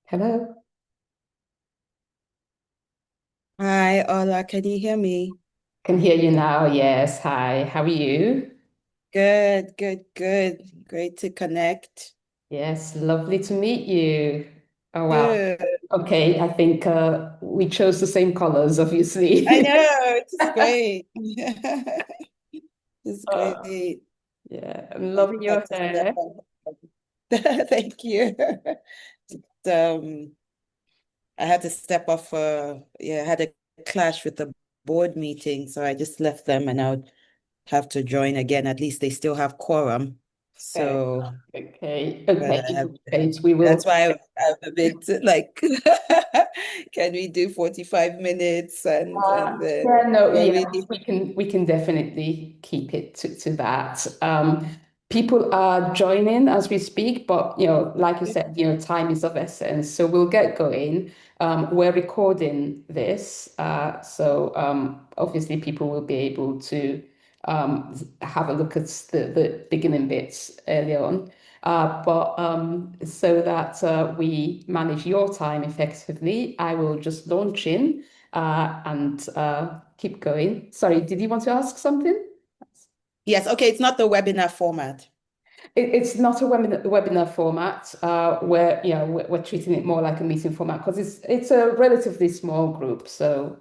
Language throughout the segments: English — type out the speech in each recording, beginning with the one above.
Hello. Hi, Ola, can you hear me? Can hear you now. Yes. Hi. How are you? Good, good, good. Great to connect. Yes. Lovely to meet you. Oh, wow. Good. Okay. I think we chose the same colors, I obviously. know, it's great. It's Uh, great. yeah. I'm I loving had your to step hair. off. Thank you. Um, I had to step off I had a clash with the board meeting, so I just left them and I'll have to join again. At least they still have quorum. Okay. So Okay. but Okay. I In have which case, we will. that's why I'm a bit like, can we do 45 minutes and then Yeah, no, but yeah, really we can definitely keep it to that. People are joining as we speak, but like you said, time is of essence. So we'll get going. We're recording this, so obviously people will be able to have a look at the beginning bits early on. But so that we manage your time effectively, I will just launch in and keep going. Sorry, did you want to ask something? yes, okay, it's not the webinar format. It's not a webinar format where we're treating it more like a meeting format because it's a relatively small group. So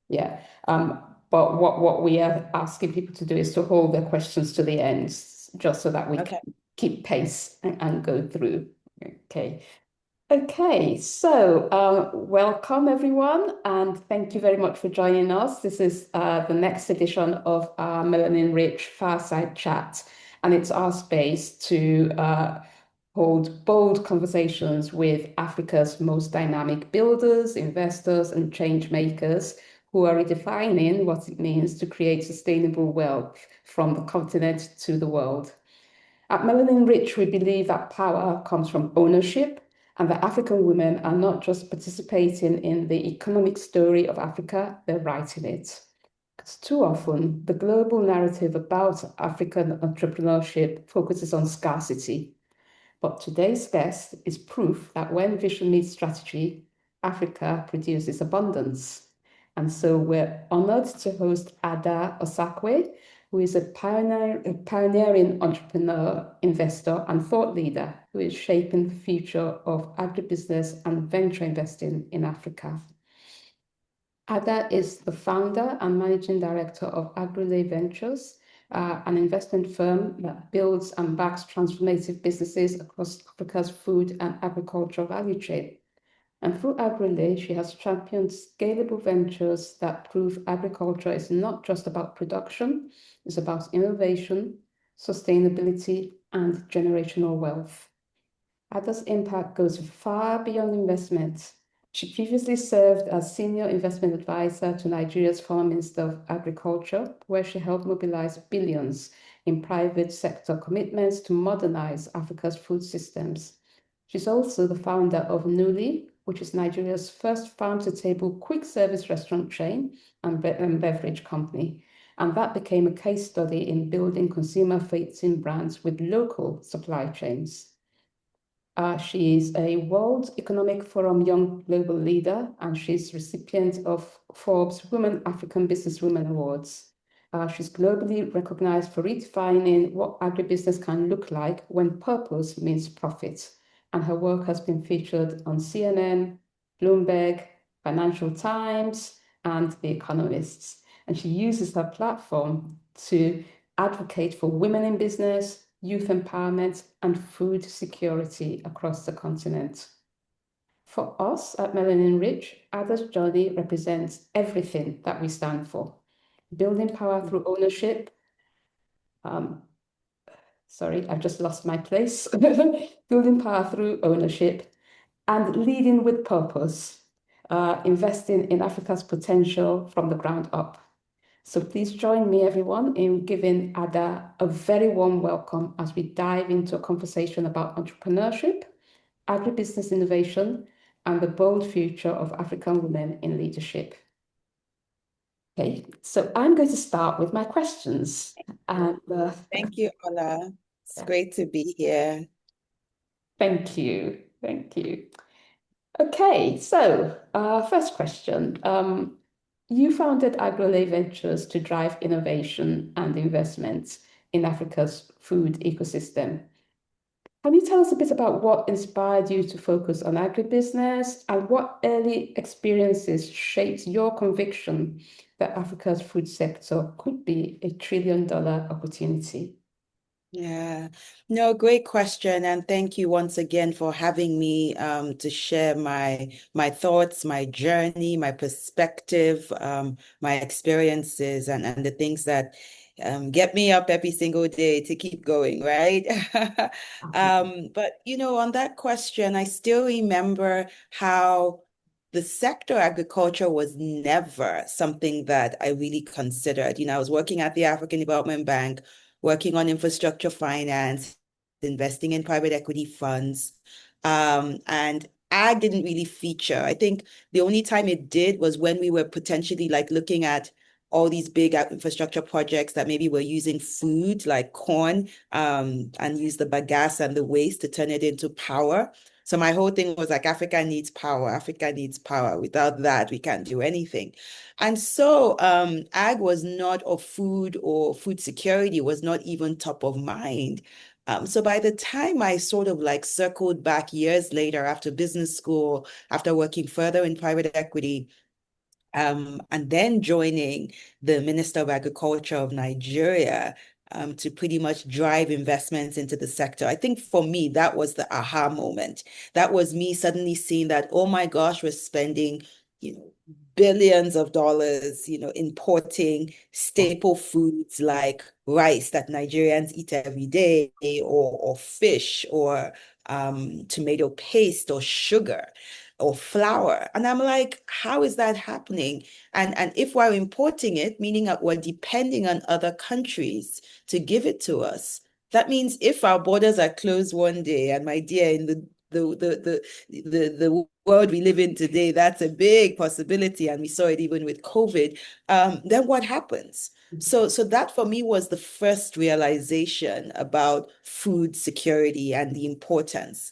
yeah, but what we are asking people to do is to hold their questions to the end, just so that we Okay. can keep pace and go through. Okay. Okay, so welcome everyone, and thank you very much for joining us. This is the next edition of our Melanin Rich Fireside Chat, and it's our space to hold bold conversations with Africa's most dynamic builders, investors, and change makers who are redefining what it means to create sustainable wealth from the continent to the world. At Melanin Rich, we believe that power comes from ownership and that African women are not just participating in the economic story of Africa, they're writing it. Because too often, the global narrative about African entrepreneurship focuses on scarcity. But today's guest is proof that when vision meets strategy, Africa produces abundance. And so we're honored to host Ada Osakwe, who is a pioneering entrepreneur, investor, and thought leader who is shaping the future of agribusiness and venture investing in Africa. Ada is the founder and managing director of Agrolay Ventures, an investment firm that builds and backs transformative businesses across Africa's food and agricultural value chain. And through Agrolay, she has championed scalable ventures that prove agriculture is not just about production, it's about innovation, sustainability, and generational wealth. Ada's impact goes far beyond investment. She previously served as senior investment advisor to Nigeria's former Minister of Agriculture, where she helped mobilize billions in private sector commitments to modernize Africa's food systems. She's also the founder of Nuli, which is Nigeria's first farm-to-table quick service restaurant chain and beverage company. And that became a case study in building consumer-facing brands with local supply chains. She is a World Economic Forum Young Global Leader, and she's recipient of Forbes Women African Businesswomen Awards. She's globally recognized for redefining what agribusiness can look like when purpose means profit. And her work has been featured on CNN, Bloomberg, Financial Times, and The Economist. And she uses her platform to advocate for women in business, youth empowerment, and food security across the continent. For us at Melanin Rich, Ada's journey represents everything that we stand for. Building power through ownership. Um, sorry, I've just lost my place. Building power through ownership and leading with purpose, investing in Africa's potential from the ground up. So please join me, everyone, in giving Ada a very warm welcome as we dive into a conversation about entrepreneurship, agribusiness innovation, and the bold future of African women in leadership. Okay, so I'm going to start with my questions. And Thank you, Ola. It's great to be here. thank you. Thank you. Okay, so first question. You founded Agrolay Ventures to drive innovation and investments in Africa's food ecosystem. Can you tell us a bit about what inspired you to focus on agribusiness and what early experiences shaped your conviction that Africa's food sector could be a $1 trillion opportunity? Yeah, no, great question, and thank you once again for having me to share my thoughts, my journey, my perspective, my experiences, and the things that get me up every single day to keep going, right? But on that question, I still remember how the sector agriculture was never something that I really considered. I was working at the African Development Bank working on infrastructure finance, investing in private equity funds. And ag didn't really feature. I think the only time it did was when we were potentially like looking at all these big infrastructure projects that maybe were using food like corn and use the bagasse and the waste to turn it into power. So my whole thing was like Africa needs power. Africa needs power. Without that, we can't do anything. And so ag was not, or food security was not even top of mind. So by the time I sort of like circled back years later after business school, after working further in private equity, and then joining the Minister of Agriculture of Nigeria to pretty much drive investments into the sector. I think for me, that was the aha moment. That was me suddenly seeing that, oh my gosh, we're spending, you know, billions of dollars, importing staple foods like rice that Nigerians eat every day, or fish, or tomato paste, or sugar or flour. And I'm like, how is that happening? And if we're importing it, meaning that we're depending on other countries to give it to us, that means if our borders are closed one day, and my dear, in the world we live in today, that's a big possibility, and we saw it even with COVID. Then what happens? So that for me was the first realization about food security and the importance.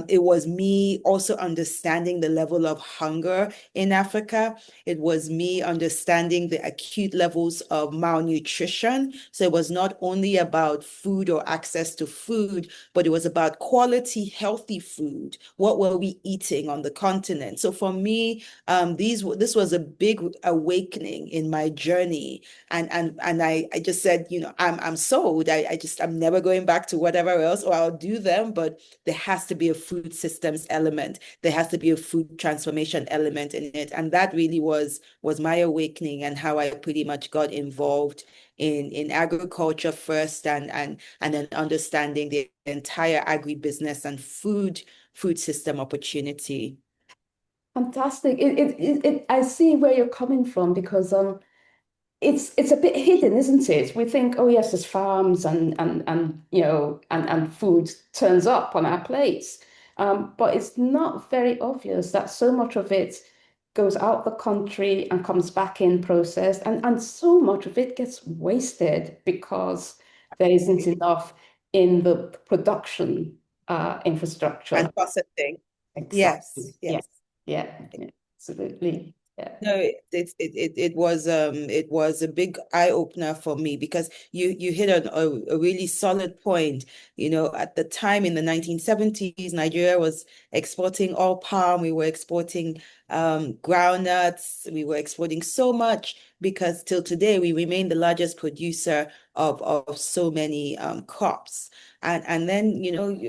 It was me also understanding the level of hunger in Africa. It was me understanding the acute levels of malnutrition. So it was not only about food or access to food, but it was about quality, healthy food. What were we eating on the continent? So for me, this was a big awakening in my journey. And I just said, I'm sold. I'm never going back to whatever else, or I'll do them, but there has to be a food systems element. There has to be a food transformation element in it. And that really was my awakening, and how I pretty much got involved in agriculture first, and then understanding the entire agribusiness and food system opportunity. Fantastic. I see where you're coming from because it's a bit hidden, isn't it? We think, oh yes, there's farms and and food turns up on our plates. But it's not very obvious that so much of it goes out the country and comes back in processed, and so much of it gets wasted because there isn't enough in the production infrastructure. And processing. Exactly. Yes, Yeah. yes. Yeah. Absolutely. Yeah. No, it was a big eye opener for me, because you hit on a really solid point. At the time in the 1970s, Nigeria was exporting all palm. We were exporting groundnuts. We were exporting so much, because till today we remain the largest producer of so many crops. And then,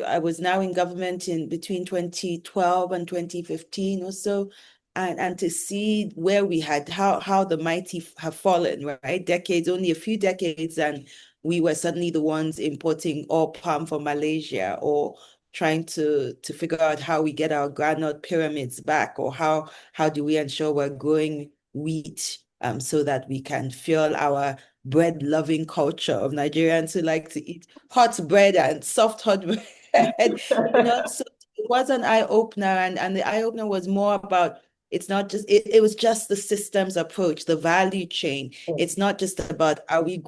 I was now in government in between 2012 and 2015 or so, and to see where we had, how the mighty have fallen, right? Decades, only a few decades, and we were suddenly the ones importing all palm from Malaysia, or trying to figure out how we get our groundnut pyramids back, or how do we ensure we're growing wheat so that we can fuel our bread loving culture of Nigerians who like to eat hot bread and soft hot bread. So it was an eye opener, and the eye opener was more about, it's not just, it was just the systems approach, the value chain. It's not just about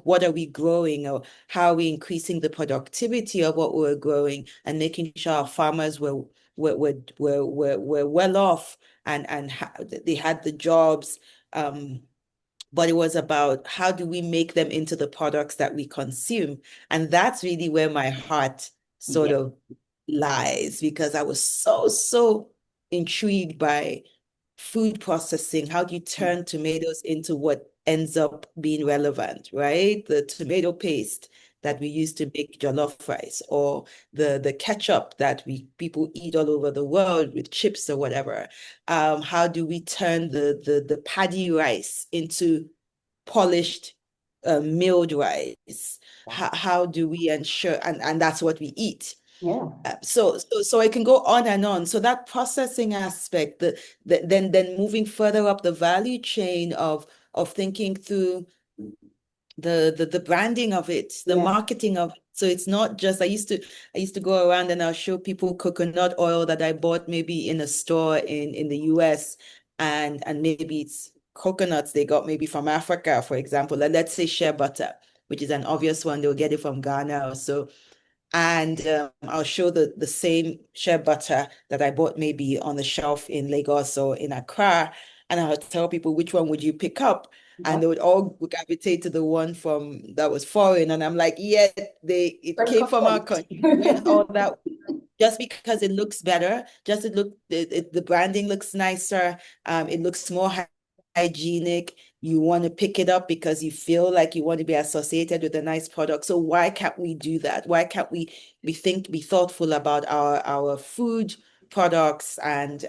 what are we growing, or how are we increasing the productivity of what we're growing, and making sure our farmers were well off and they had the jobs. But it was about how do we make them into the products that we consume? And that's really where my heart sort Yeah. of lies, because I was so intrigued by food processing. How do you turn tomatoes into what ends up being relevant, right? The tomato paste that we use to make jollof rice, or the ketchup that we people eat all over the world with chips or whatever. How do we turn the paddy rice into polished milled rice? How do we ensure, and that's what we eat. Yeah. So I can go on and on. So that processing aspect, then moving further up the value chain of thinking through the branding of it, the Yeah. marketing of it. So it's not just I used to go around and I'll show people coconut oil that I bought maybe in a store in the US, and maybe it's coconuts they got maybe from Africa, for example. Let's say shea butter, which is an obvious one. They'll get it from Ghana or so. And I'll show the same shea butter that I bought maybe on the shelf in Lagos or in Accra. And I'll tell people, which one would you pick up? And Yeah. they would all gravitate to the one from that was foreign. And I'm like, yeah, it Very came from our content. country, doing all that just because it looks better, just the branding looks nicer, it looks more hygienic. You want to pick it up because you feel like you want to be associated with a nice product. So why can't we do that? Why can't we be thoughtful about our food products and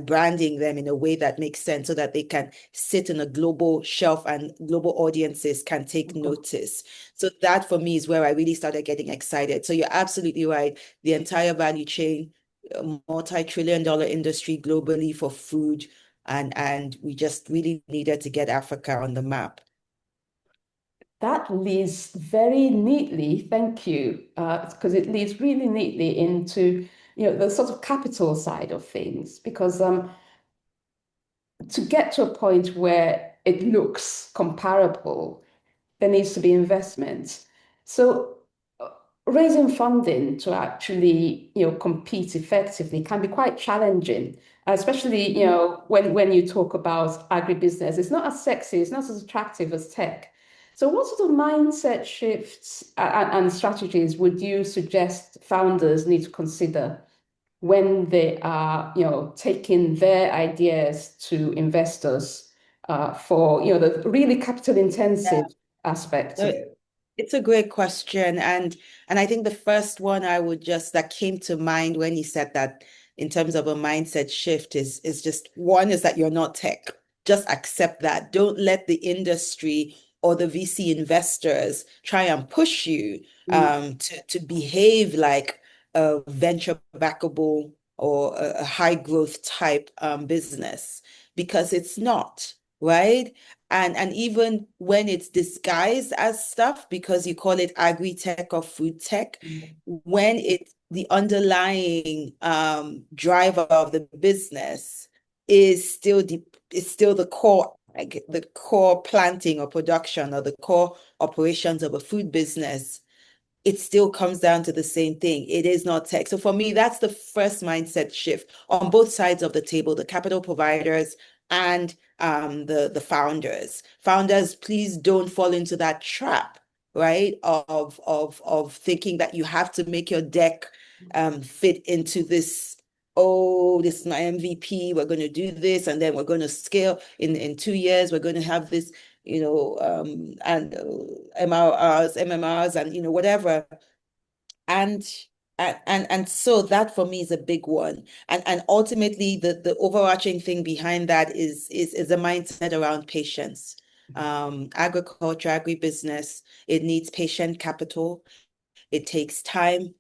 branding them in a way that makes sense so that they can sit in a global shelf and global audiences can take notice. So that for me is where I really started getting excited. So you're absolutely right. The entire value chain, a multi-trillion dollar industry globally for food, and we just really needed to get Africa on the map. That leads very neatly, thank you, because it leads really neatly into, the sort of capital side of things. Because to get to a point where it looks comparable, there needs to be investment. So raising funding to actually, compete effectively can be quite challenging, especially, when you talk about agribusiness. It's not as sexy, it's not as attractive as tech. So what sort of mindset shifts and strategies would you suggest founders need to consider when they are, taking their ideas to investors for, the really capital intensive aspects of No, it? it's a great question. And I think the first one I would just that came to mind when you said that in terms of a mindset shift is just one is that you're not tech. Just accept that. Don't let the industry or the VC investors try and push you Mm. to behave like a venture backable or a high growth type business, because it's not, right? And even when it's disguised as stuff, because you call it agri-tech or food tech, when it the underlying driver of the business is still the core, like the core planting or production or the core operations of a food business, it still comes down to the same thing. It is not tech. So for me, that's the first mindset shift on both sides of the table, the capital providers and the founders. Founders, please don't fall into that trap, right? Of thinking that you have to make your deck fit into this. Oh, this is my MVP. We're going to do this, and then we're going to scale in 2 years. We're going to have this and MRRs, MMRs, and whatever. And and so that for me is a big one. And ultimately the overarching thing behind that is a mindset around patience. Agriculture, agribusiness, it needs patient capital. It takes time.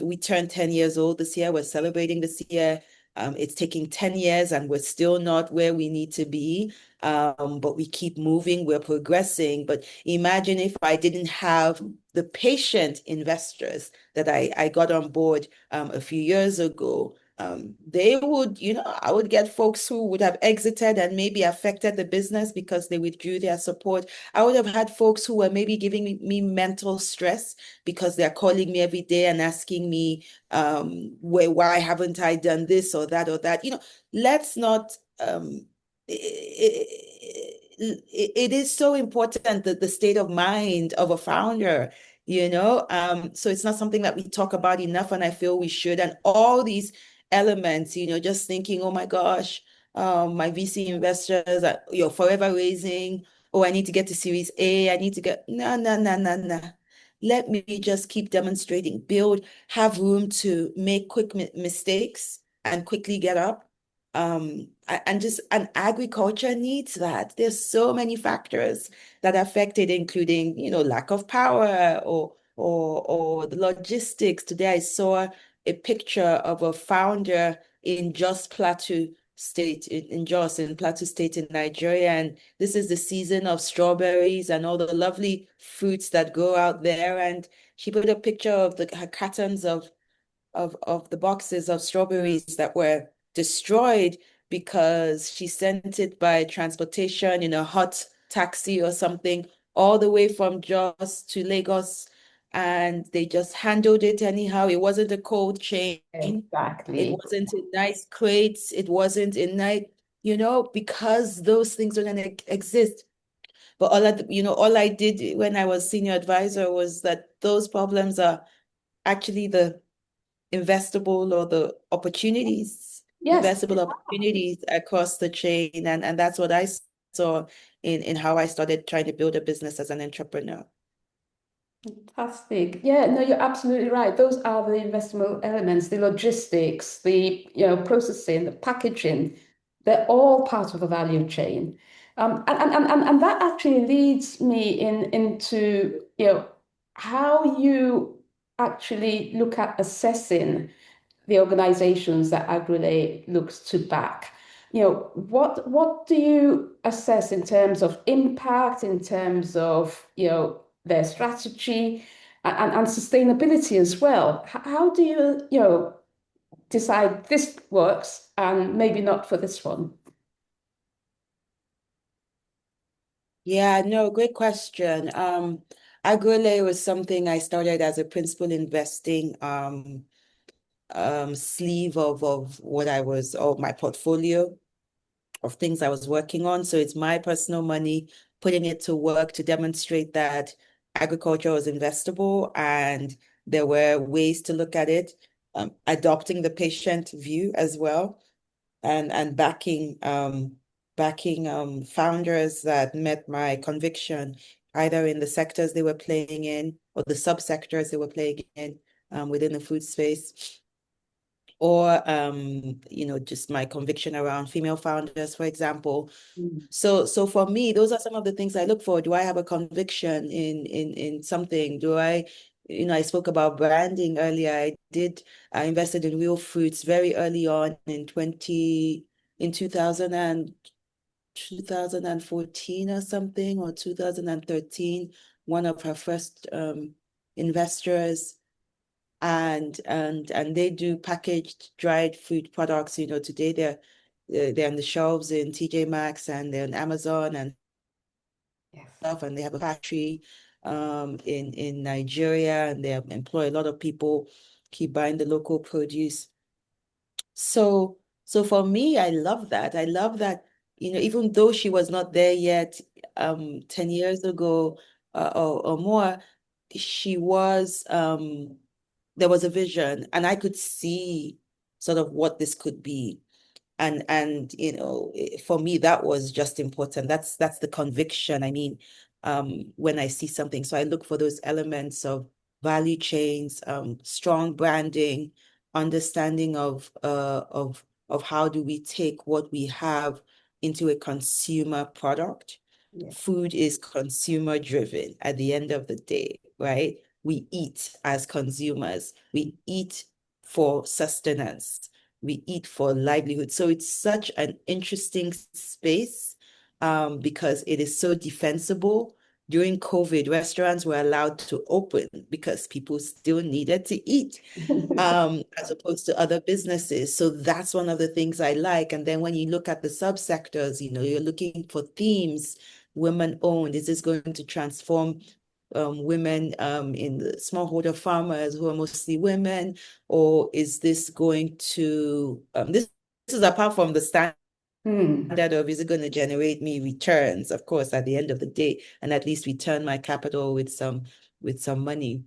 We turned 10 years old this year. We're celebrating this year. It's taking 10 years and we're still not where we need to be. But we keep moving, we're progressing. But imagine if I didn't have the patient investors that I got on board a few years ago. they would, I would get folks who would have exited and maybe affected the business because they withdrew their support. I would have had folks who were maybe giving me mental stress because they're calling me every day and asking me, why haven't I done this or that or that? Let's not, it is so important that the state of mind of a founder, so it's not something that we talk about enough, and I feel we should. And all these elements, just thinking, oh my gosh, my VC investors are, forever raising. Oh, I need to get to Series A. I need to get, no, no, no, no, no. Let me just keep demonstrating, have room to make quick mistakes and quickly get up. And agriculture needs that. There's so many factors that affect it, including, lack of power or the logistics. Today I saw a picture of a founder in Jos Plateau State, in Jos, in Plateau State in Nigeria. And this is the season of strawberries and all the lovely fruits that grow out there. And she put a picture of her cartons of the boxes of strawberries that were destroyed because she sent it by transportation in a hot taxi or something all the way from Jos to Lagos, and they just handled it anyhow. It wasn't a cold chain. It Exactly. wasn't in nice crates. It wasn't in nice, because those things don't exist. But all I did when I was senior advisor was that those problems are actually the investable or the opportunities, Yes. investable opportunities across the chain. And that's what I saw in how I started trying to build a business as an entrepreneur. Fantastic. Yeah, no, you're absolutely right. Those are the investment elements, the logistics, the processing, the packaging. They're all part of the value chain. And that actually leads me into how you actually look at assessing the organizations that Agrolay looks to back. What do you assess in terms of impact, in terms of, their strategy and sustainability as well? How do you, decide this works and maybe not for this one? Yeah, no, great question. Agrolay was something I started as a principal investing sleeve of what I was, of my portfolio of things I was working on. So it's my personal money, putting it to work to demonstrate that agriculture was investable and there were ways to look at it, adopting the patient view as well, and backing founders that met my conviction, either in the sectors they were playing in or the subsectors they were playing in within the food space, or just my conviction around female founders, for example. Mm. So for me, those are some of the things I look for. Do I have a conviction in something? I spoke about branding earlier. I invested in Real Fruits very early on in 2014 or something, or 2013, one of her first investors. And they do packaged dried food products. Today they're on the shelves in TJ Maxx and they're on Amazon and Yes. stuff, and they have a factory in Nigeria, and they employ a lot of people, keep buying the local produce. So for me, I love that. I love that, even though she was not there yet, 10 years ago, or more, she was there was a vision, and I could see sort of what this could be. And for me, that was just important. That's the conviction. I mean, when I see something, so I look for those elements of value chains, strong branding, understanding of how do we take what we have into a consumer product. Yeah. Food is consumer driven at the end of the day, right? We eat as consumers. We eat for sustenance. We eat for livelihood. So it's such an interesting space because it is so defensible. during COVID, restaurants were allowed to open because people still needed to eat, as opposed to other businesses. So that's one of the things I like. And then when you look at the subsectors, you're looking for themes, women owned. Is this going to transform women in the smallholder farmers who are mostly women, or is this going to this is apart from the standard Hmm. of is it going to generate me returns, of course, at the end of the day, and at least return my capital with some money.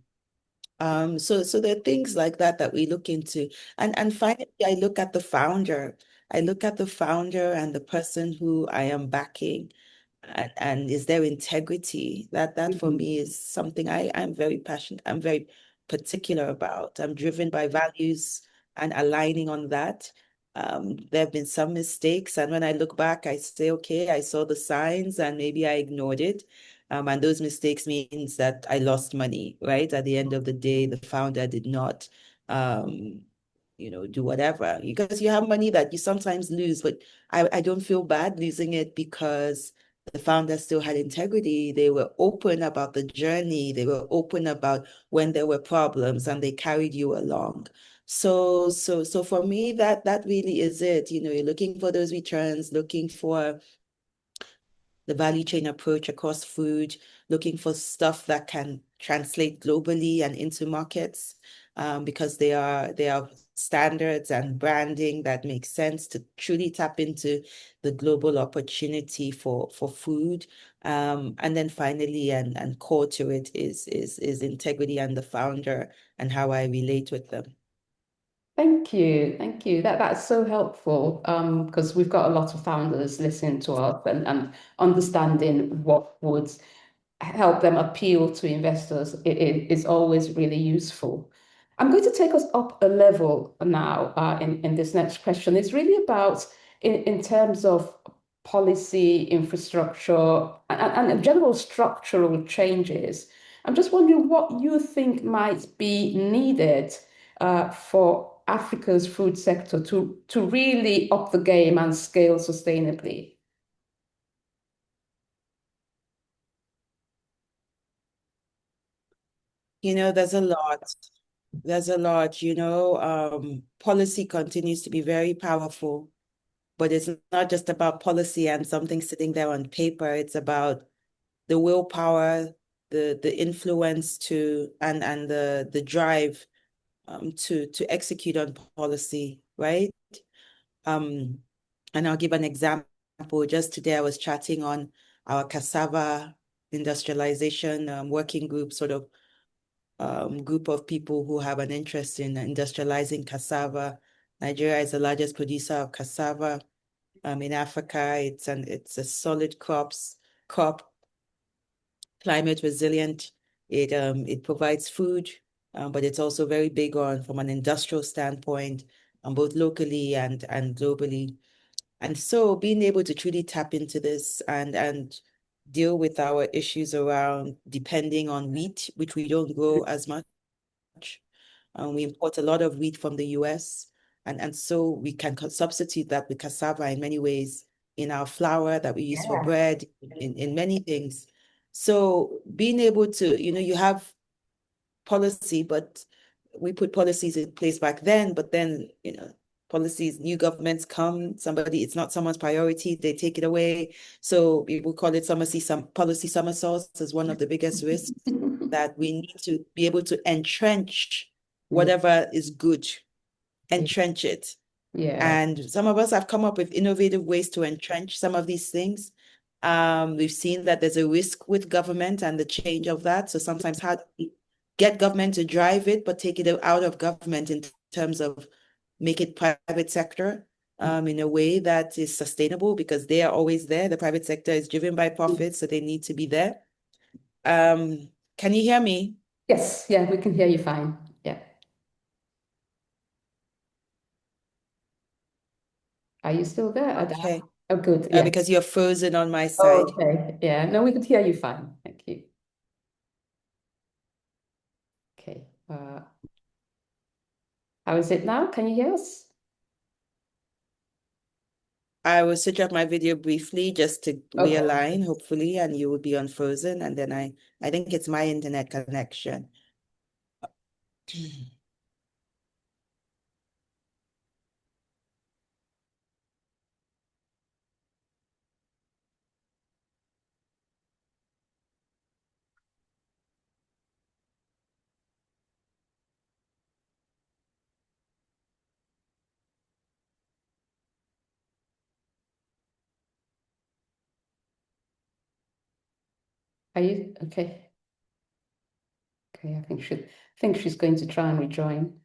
So there are things like that that we look into. And finally, I look at the founder. I look at the founder and the person who I am backing, and is there integrity? That for Mhm. me is something I'm very passionate, I'm very particular about. I'm driven by values and aligning on that. There have been some mistakes, and when I look back, I say, okay, I saw the signs and maybe I ignored it. And those mistakes means that I lost money, right? At the end of the day, the founder did not um, do whatever. Because you have money that you sometimes lose, but I don't feel bad losing it because the founders still had integrity. They were open about the journey. They were open about when there were problems and they carried you along. So for me, that really is it. You're looking for those returns, looking for the value chain approach across food, looking for stuff that can translate globally and into markets, because they are standards and branding that make sense to truly tap into the global opportunity for food. And then finally, and core to it is integrity and the founder and how I relate with them. Thank you. Thank you. That's so helpful because we've got a lot of founders listening to us and understanding what would help them appeal to investors is always really useful. I'm going to take us up a level now in this next question. It's really about in terms of policy, infrastructure, and general structural changes. I'm just wondering what you think might be needed for Africa's food sector to really up the game and scale sustainably. There's a lot. There's a lot, policy continues to be very powerful. But it's not just about policy and something sitting there on paper. It's about the willpower, the influence to and the drive to execute on policy, right? Um, and I'll give an example. Just today, I was chatting on our cassava industrialization working group, sort of group of people who have an interest in industrializing cassava. Nigeria is the largest producer of cassava in Africa. It's a solid crop, climate resilient. It provides food, but it's also very big on from an industrial standpoint, both locally and globally. And so being able to truly tap into this and deal with our issues around depending on wheat, which we don't grow as much. We import a lot of wheat from the US, and so we can substitute that with cassava in many ways in our flour that we use for Yeah. bread, in many things. So being able to, you have policy, but we put policies in place back then, but then, policies, new governments come, it's not someone's priority, they take it away. So we will call it some policy somersaults as one of the biggest risks that we need to be able to entrench Yeah. whatever is good, entrench it. Yeah. And some of us have come up with innovative ways to entrench some of these things. We've seen that there's a risk with government and the change of that. So sometimes how do we get government to drive it, but take it out of government in terms of make it private sector in a way that is sustainable because they are always there. The private sector is driven by profits, so they need to be there. Um, can you hear me? Yes, yeah, we can hear you fine. Yeah. Are you still there, Ada? Okay. Oh, good. Yeah. Because you're frozen on my side. Okay. Yeah. No, we could hear you fine. Thank you. Okay. How is it now? Can you hear us? I will switch off my video briefly just to Okay. realign, hopefully, and you will be unfrozen. And then I think it's my internet connection. Are you okay? Okay, I think she's going to try and rejoin.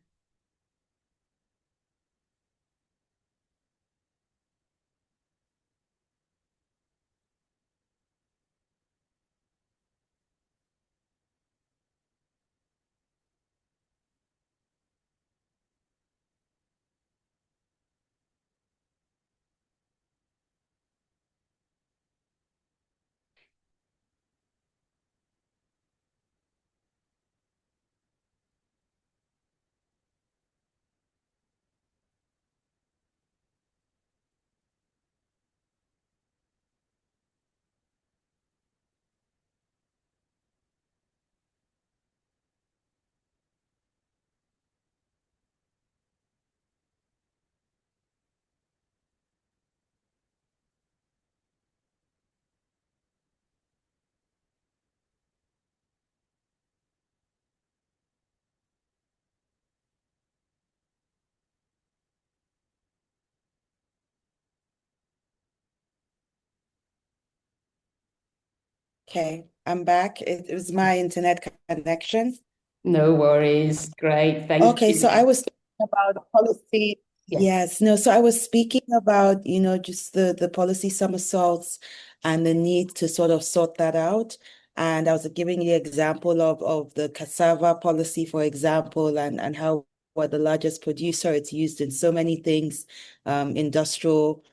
Okay, I'm back. It was my internet connection. No worries. Great. Thank Okay, so I you. was talking about policy. Yes. Yes, no, so I was speaking about, just the policy somersaults and the need to sort of sort that out. And I was giving the example of the cassava policy, for example, and how we're the largest producer. It's used in so many things, industrial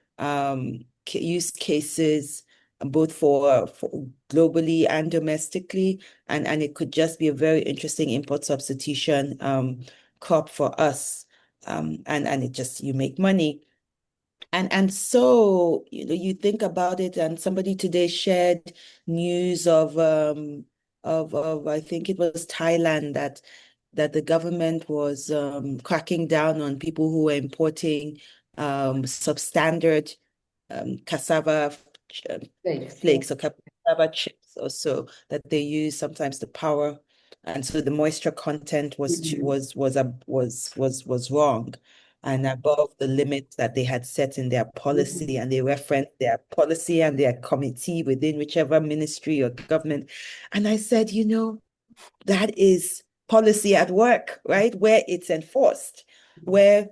use cases, both for globally and domestically. And it could just be a very interesting import substitution crop for us. And it just you make money. And so, you think about it, and somebody today shared news of I think it was Thailand that the government was cracking down on people who were importing substandard cassava um, Thanks. Yeah. flakes or cassava chips or so that they use sometimes to power. And so the moisture content Mhm. was wrong and above the limit that they had set in their policy, Mhm. and they referenced their policy and their committee within whichever ministry or government. And I said, that is policy at work, right? Where it's enforced, where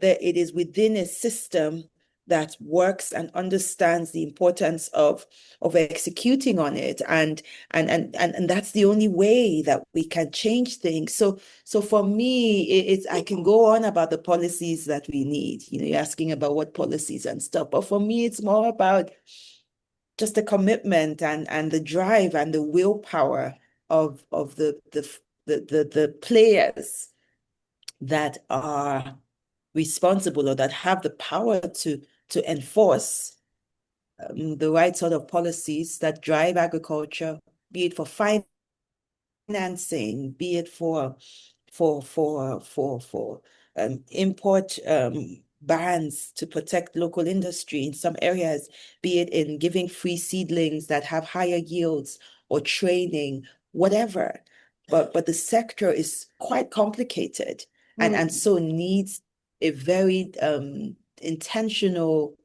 it is within a system that works and understands the importance of executing on it, and that's the only way that we can change things. So for me, it's I can go on about the policies that we need. You're asking about what policies and stuff, but for me, it's more about just the commitment and the drive and the willpower of the players that are responsible or that have the power to enforce the right sort of policies that drive agriculture, be it for financing, be it for import bans to protect local industry in some areas, be it in giving free seedlings that have higher yields or training, whatever. But the sector is quite complicated and Mm. so needs a very intentional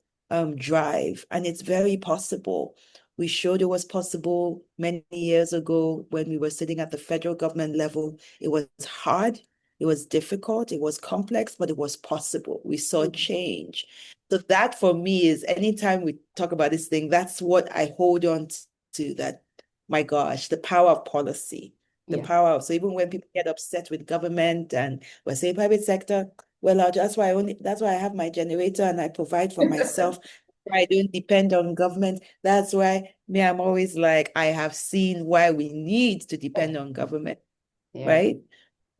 drive, and it's very possible. We showed it was possible many years ago when we were sitting at the federal government level. It was hard, it was difficult, it was complex, but it was possible. We saw Mm. change. So that for me is anytime we talk about this thing, that's what I hold on to, that, my gosh, the power of policy, the Yeah. power of, so even when people get upset with government and we're saying private sector, well, that's why I have my generator and I provide for myself. I don't depend on government. That's why I'm always like, I have seen why we need to depend on government, Yeah. right?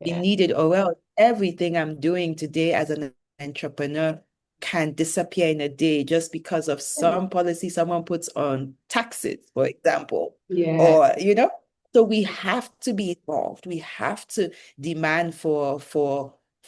We Yeah. need it, or else everything I'm doing today as an entrepreneur can disappear in a day just because of some policy someone puts on taxes, for example, Yeah, or so we have to be involved. We have to demand for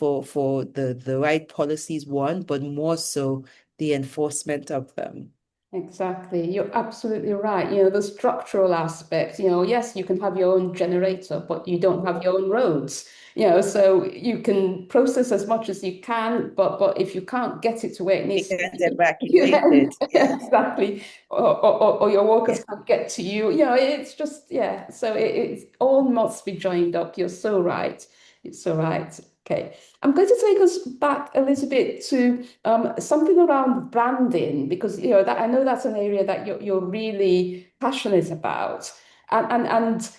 the right policies, one, but more so the enforcement of them. exactly. You're absolutely right. You know, the structural aspects, you know, yes, you can have your own generator, but you don't have your own roads. You know, so you can process as much as you can, but if you can't get it to where it You needs to can't be, evacuate it. Yeah. exactly, or your Yeah. workers can't get to you. You know, it's just, yeah. So it all must be joined up. You're so right. It's so right. Okay. I'm going to take us back a little bit to something around branding, because you know that I know that's an area that you're really passionate about, and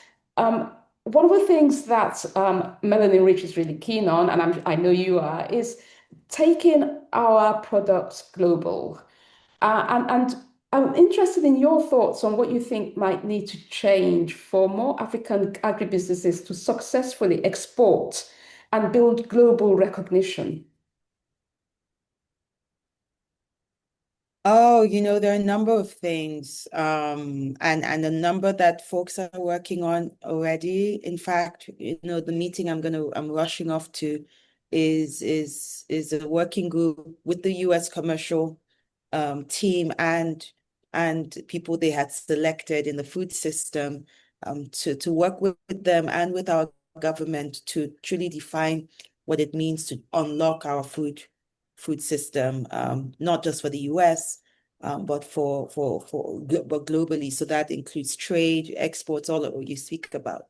one of the things that Melanin Rich is really keen on, and I know you are, is taking our products global. And I'm interested in your thoughts on what you think might need to change for more African agribusinesses to successfully export and build global recognition. Oh, there are a number of things, and a number that folks are working on already. In fact, the meeting I'm rushing off to is a working group with the U.S. commercial team and people they had selected in the food system to work with them and with our government to truly define what it means to unlock our food system, not just for the US, but but globally. So that includes trade, exports, all of what you speak about.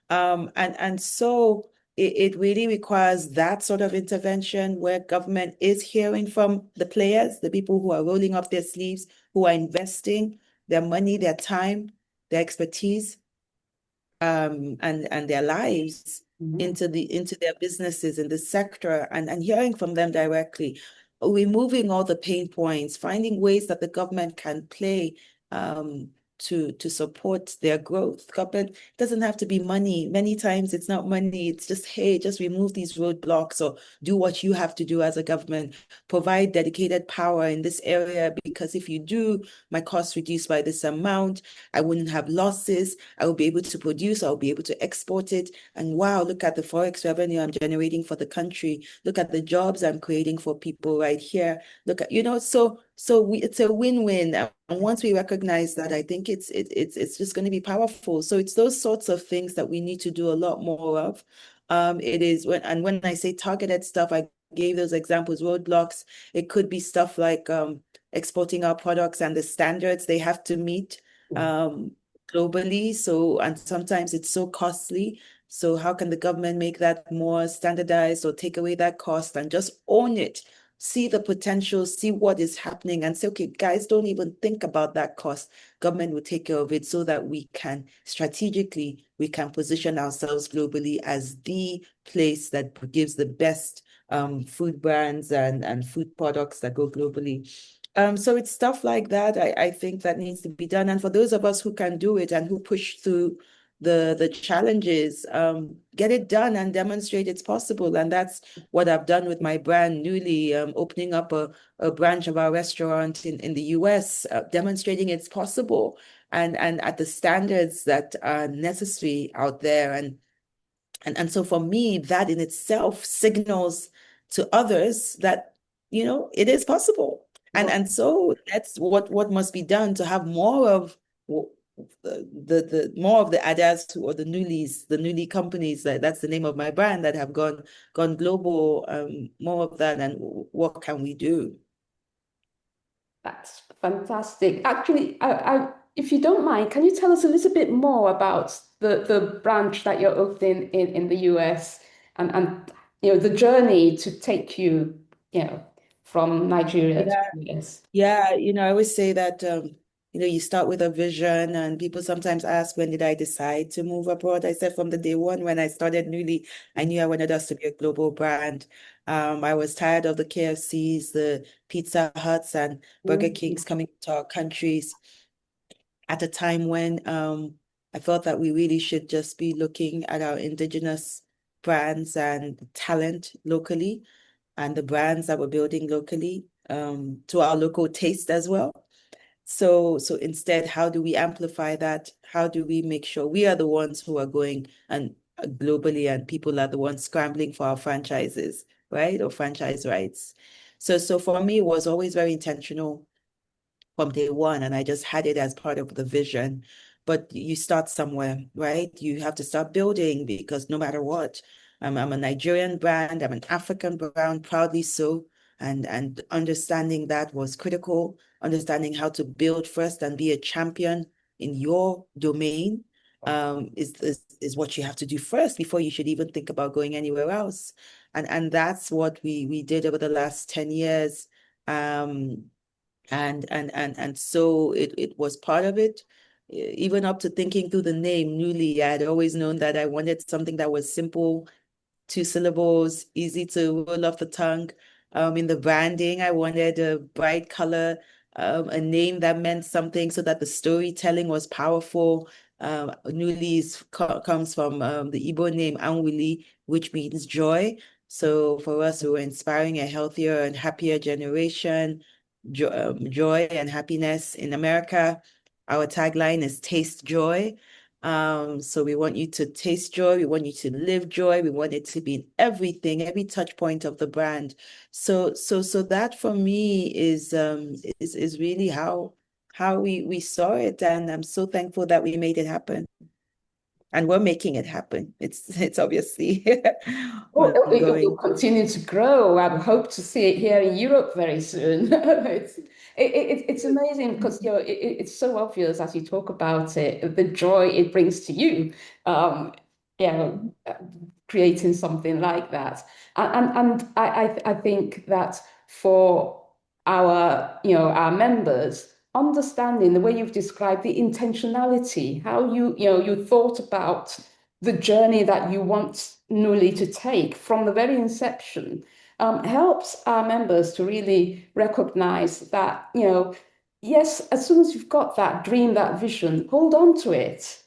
And so it really requires that sort of intervention where government is hearing from the players, the people who are rolling up their sleeves, who are investing their money, their time, their expertise, and their lives Mhm. into their businesses in the sector and hearing from them directly, removing all the pain points, finding ways that the government can play um, to support their growth. Government doesn't have to be money. Many times it's not money. It's just, hey, just remove these roadblocks or do what you have to do as a government. Provide dedicated power in this area because if you do, my costs reduced by this amount. I wouldn't have losses. I will be able to produce, I'll be able to export it. And wow, look at the forex revenue I'm generating for the country. Look at the jobs I'm creating for people right here. Look at, it's a win-win. And once we recognize that, I think it's just going to be powerful. So it's those sorts of things that we need to do a lot more of. It is when I say targeted stuff, I gave those examples, roadblocks. It could be stuff like exporting our products and the standards they have to meet um, globally. So, and sometimes it's so costly. So how can the government make that more standardized or take away that cost and just own it? See the potential, see what is happening and say, okay, guys, don't even think about that cost. Government will take care of it so that we can strategically, we can position ourselves globally as the place that gives the best food brands and food products that go globally. So it's stuff like that I think that needs to be done. And for those of us who can do it and who push through the challenges, get it done and demonstrate it's possible. And that's what I've done with my brand newly, opening up a branch of our restaurant in the US, demonstrating it's possible and at the standards that are necessary out there. And so for me, that in itself signals to others that, it is possible. And so that's what must be done to have more of the more of the Adas or the newly companies, that's the name of my brand, that have gone global, more of that. And what can we do? That's fantastic. Actually, if you don't mind, can you tell us a little bit more about the branch that you're opening in the US and you know the journey to take you, you know, from Nigeria to Yeah. the US? Yeah, I always say that you start with a vision, and people sometimes ask, when did I decide to move abroad? I said from the day one when I started newly, I knew I wanted us to be a global brand. I was tired of the KFCs, the Pizza Huts, and Burger Mhm. Kings coming to our countries at a time when I felt that we really should just be looking at our indigenous brands and talent locally and the brands that we're building locally. to our local taste as well. So instead, how do we amplify that? How do we make sure we are the ones who are going and globally, and people are the ones scrambling for our franchises, right? Or franchise rights. So for me, it was always very intentional from day one, and I just had it as part of the vision. But you start somewhere, right? You have to start building because no matter what, I'm a Nigerian brand, I'm an African brand, proudly so. And understanding that was critical, understanding how to build first and be a champion in your domain is what you have to do first before you should even think about going anywhere else. And that's what we did over the last 10 years. Um, and so it was part of it. Even up to thinking through the name Newly, I had always known that I wanted something that was simple, 2 syllables, easy to roll off the tongue. In the branding, I wanted a bright color, a name that meant something so that the storytelling was powerful. Newly comes from the Igbo name Anwuli, which means joy. So for us, we were inspiring a healthier and happier generation, joy and happiness in America. Our tagline is Taste Joy. So we want you to taste joy, we want you to live joy, we want it to be in everything, every touch point of the brand. So that for me is really how we saw it. And I'm so thankful that we made it happen. And we're making it happen. It's obviously Oh, it will ongoing. continue to grow. I hope to see it here in Europe very soon. It's amazing because it's so obvious as you talk about it, the joy it brings to you, um, you know, creating something like that. And I think that for our members, understanding the way you've described the intentionality, how you thought about the journey that you want Nuli to take from the very inception, helps our members to really recognize that, yes, as soon as you've got that dream, that vision, hold on to it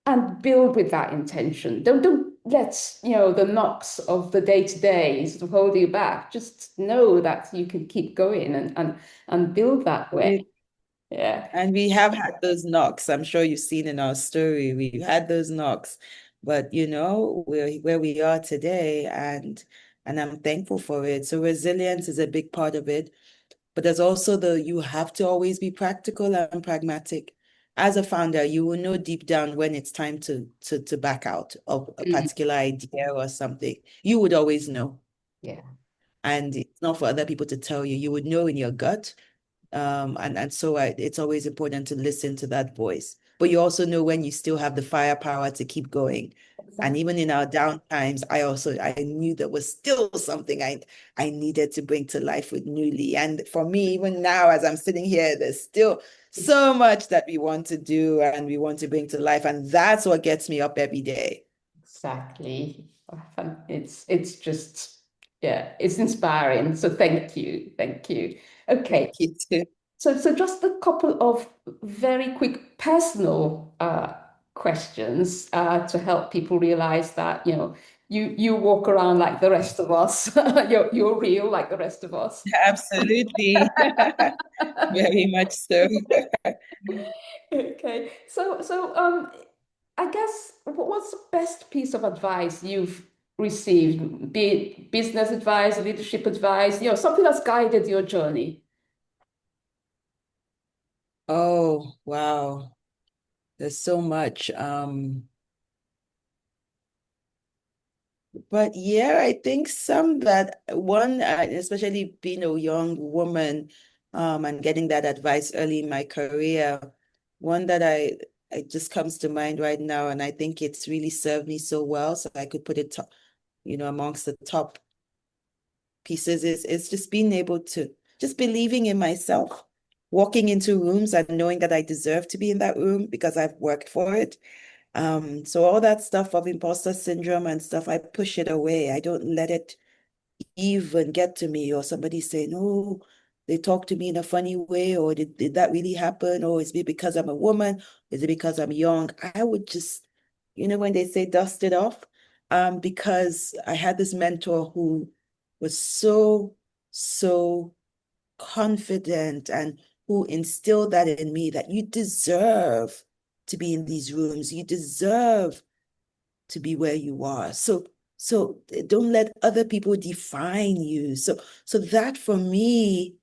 and build with that intention. Don't let, the knocks of the day-to-day sort of hold you back. Just know that you can keep going and build that way. Yeah. And we have had those knocks. I'm sure you've seen in our story. We've had those knocks, but we're where we are today, and I'm thankful for it. So resilience is a big part of it, but there's also you have to always be practical and pragmatic. As a founder, you will know deep down when it's time to back out of a Mm, particular idea or something. You would always know. yeah. And it's not for other people to tell you. You would know in your gut. And so it's always important to listen to that voice. But you also know when you still have the firepower to keep going. And Exactly. even in our down times, I knew there was still something I needed to bring to life with Newly. And for me, even now, as I'm sitting here, there's still so much that we want to do and we want to bring to life. And that's what gets me up every day. Exactly. It's just, yeah, it's inspiring. So thank you. Thank you. Thank Okay. you too. So just a couple of very quick personal questions to help people realize that, you walk around like the rest of us. You're real like the rest of us. Absolutely. Very much so. Okay. I guess what's the best piece of advice you've received, be it business advice, leadership advice, something that's guided your journey? Oh, wow. There's so much. But yeah, I think some that one, especially being a young woman, and getting that advice early in my career, one that it just comes to mind right now, and I think it's really served me so well, so I could put it, amongst the top pieces is just being able to just believing in myself, walking into rooms and knowing that I deserve to be in that room because I've worked for it. So all that stuff of imposter syndrome and stuff, I push it away. I don't let it even get to me, or somebody saying, oh, they talk to me in a funny way, or did that really happen? Or is it because I'm a woman? Is it because I'm young? I would just, when they say dust it off, because I had this mentor who was so, so confident and who instilled that in me, that you deserve to be in these rooms. You deserve to be where you are. So don't let other people define you. So that for me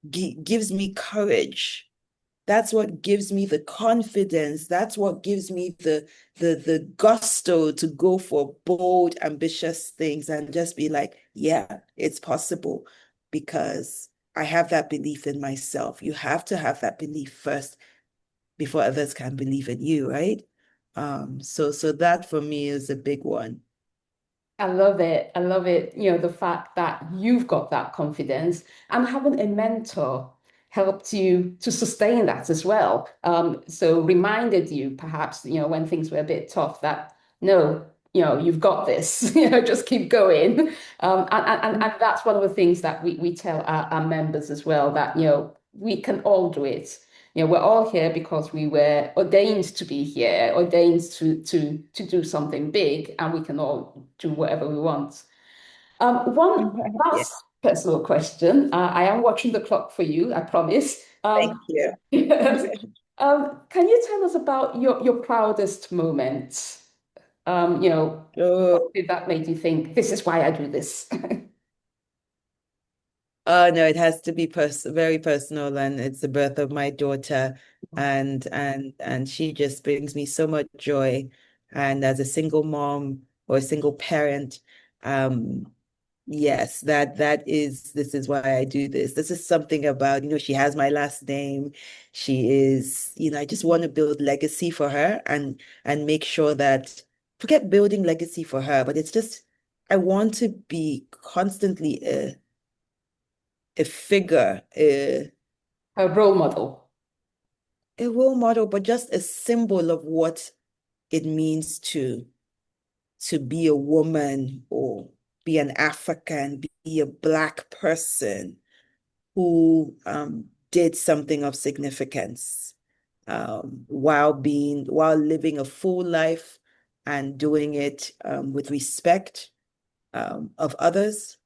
gives me courage. That's what gives me the confidence. That's what gives me the gusto to go for bold, ambitious things and just be like, yeah, it's possible because I have that belief in myself. You have to have that belief first before others can believe in you, right? So that for me is a big one. I love it. I love it. The fact that you've got that confidence and having a mentor helped you to sustain that as well. So reminded you perhaps, when things were a bit tough that no, you've got this, just keep going. And that's one of the things that we tell our members as well, that, we can all do it. We're all here because we were ordained to be here, ordained to do something big, and we can all do whatever we want. One Yeah, last personal question. I am watching the clock for you, I promise. thank you. Yes. Can you tell us about your proudest moment? What Oh, did that made you think, this is why I do this? oh no, it has to be very personal, and it's the birth of my daughter, and she just brings me so much joy. And as a single mom or a single parent, um, yes, this is why I do this. This is something about, she has my last name. She is, I just want to build legacy for her and make sure that forget building legacy for her, but it's just I want to be constantly a figure, A role model. a role model, but just a symbol of what it means to be a woman or be an African, be a Black person who did something of significance while living a full life and doing it with respect of others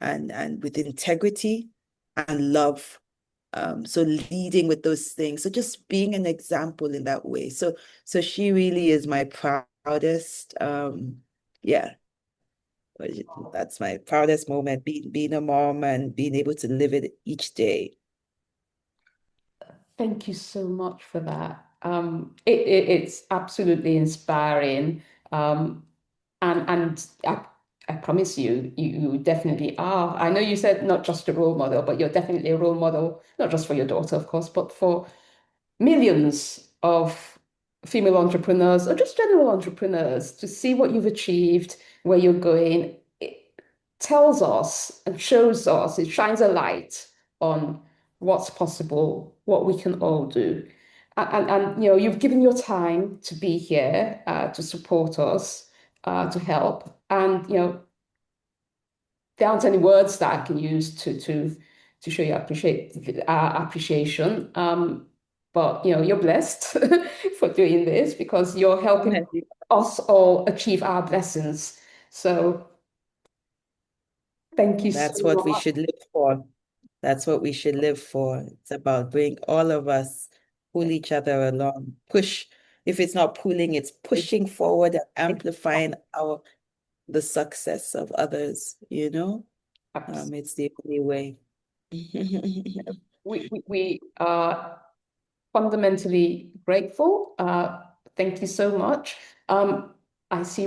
and with integrity and love. So leading with those things. So just being an example in that way. So she really is my proudest. Yeah, that's my proudest moment, being a mom and being able to live it each day. Thank you so much for that. It's absolutely inspiring. Um, and I promise you definitely are. I know you said not just a role model, but you're definitely a role model, not just for your daughter, of course, but for millions of female entrepreneurs or just general entrepreneurs to see what you've achieved, where you're going. It tells us and shows us, it shines a light on what's possible, what we can all do. And you've given your time to be here, to support us, to help. And there aren't any words that I can use to show you appreciation. But you're blessed for doing this because you're helping us all achieve our blessings. So thank you so That's what we much. should live for. That's what we should live for. It's about bring all of us pull each other along. Push. If it's not pulling, it's pushing forward and amplifying the success of others. It's the only way. We are fundamentally grateful. Thank you so much. I see